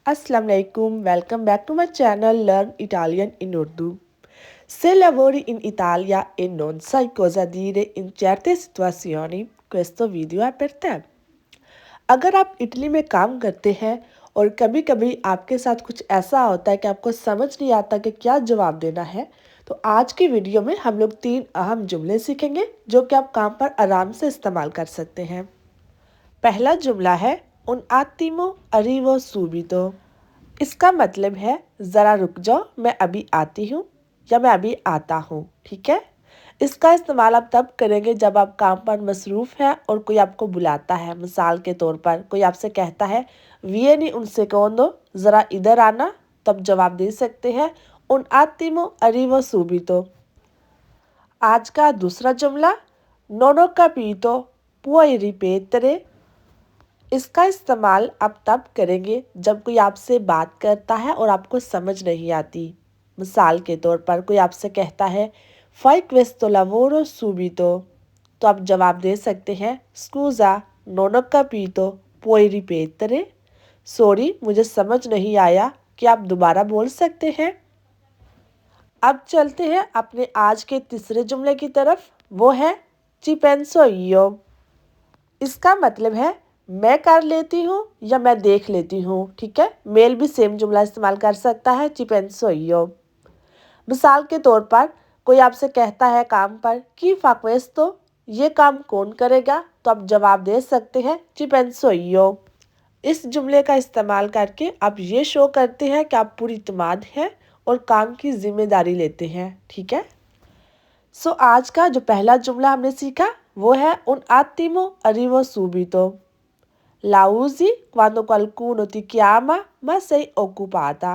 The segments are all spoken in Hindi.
Assalamu alaikum, welcome back to my channel Learn Italian in Urdu. Se lavori in Italia e non sai cosa dire in certe situazioni, questo video è per te. अगर आप इटली में काम करते हैं और कभी-कभी आपके साथ कुछ ऐसा होता है कि आपको समझ नहीं आता कि क्या जवाब देना है, तो आज की वीडियो में हम लोग 3 अहम जुमले सीखेंगे जो कि आप काम पर आराम से इस्तेमाल कर सकते हैं। पहला जुमला है उन attimo arrivo subito। इसका मतलब है ज़रा रुक जाओ, मैं अभी आती हूँ या मैं अभी आता हूँ। ठीक है, इसका इस्तेमाल आप तब करेंगे जब आप काम पर मसरूफ़ हैं और कोई आपको बुलाता है। मिसाल के तौर पर कोई आपसे कहता है विeni un secondo, ज़रा इधर आना, तब जवाब दे सकते हैं un attimo arrivo subito। आज का दूसरा जुमला non ho capito, puoi ripetere। इसका इस्तेमाल आप तब करेंगे जब कोई आपसे बात करता है और आपको समझ नहीं आती। मिसाल के तौर पर कोई आपसे कहता है fai questo lavoro subito, तो आप जवाब दे सकते हैं scusa non ho capito, puoi ripetere। Sorry, मुझे समझ नहीं आया, कि आप दोबारा बोल सकते हैं। अब चलते हैं अपने आज के तीसरे जुमले की तरफ, वो है ci penso io। इसका मतलब है मैं कर लेती हूँ या मैं देख लेती हूँ। ठीक है, मेल भी सेम जुमला इस्तेमाल कर सकता है ci penso io। मिसाल के तौर पर कोई आपसे कहता है काम पर chi fa questo, ये काम कौन करेगा, तो आप जवाब दे सकते हैं ci penso io। इस जुमले का इस्तेमाल करके आप ये शो करते हैं कि आप पूरी इत्मीनान हैं और काम की जिम्मेदारी लेते हैं। ठीक है, सो आज का जो पहला जुमला हमने सीखा वो है un attimo arrivo subito। La usi quando qualcuno ti chiama ma sei occupata।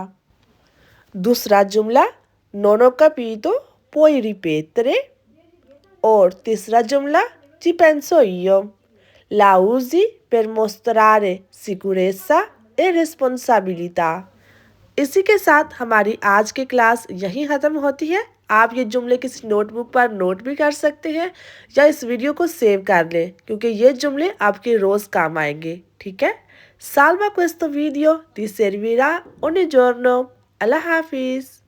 दूसरा जुमला non ho capito, puoi ripetere। और तीसरा जुमला ci penso io। La usi per mostrare sicurezza e responsabilità। इसी के साथ हमारी आज की क्लास यहीं ख़त्म होती है। आप ये जुमले किसी नोटबुक पर नोट भी कर सकते हैं या इस वीडियो को सेव कर लें, क्योंकि ये जुमले आपके रोज़ काम आएंगे। ठीक है, salva questo video, ti servirà ogni giorno। अल्लाह हाफिज़।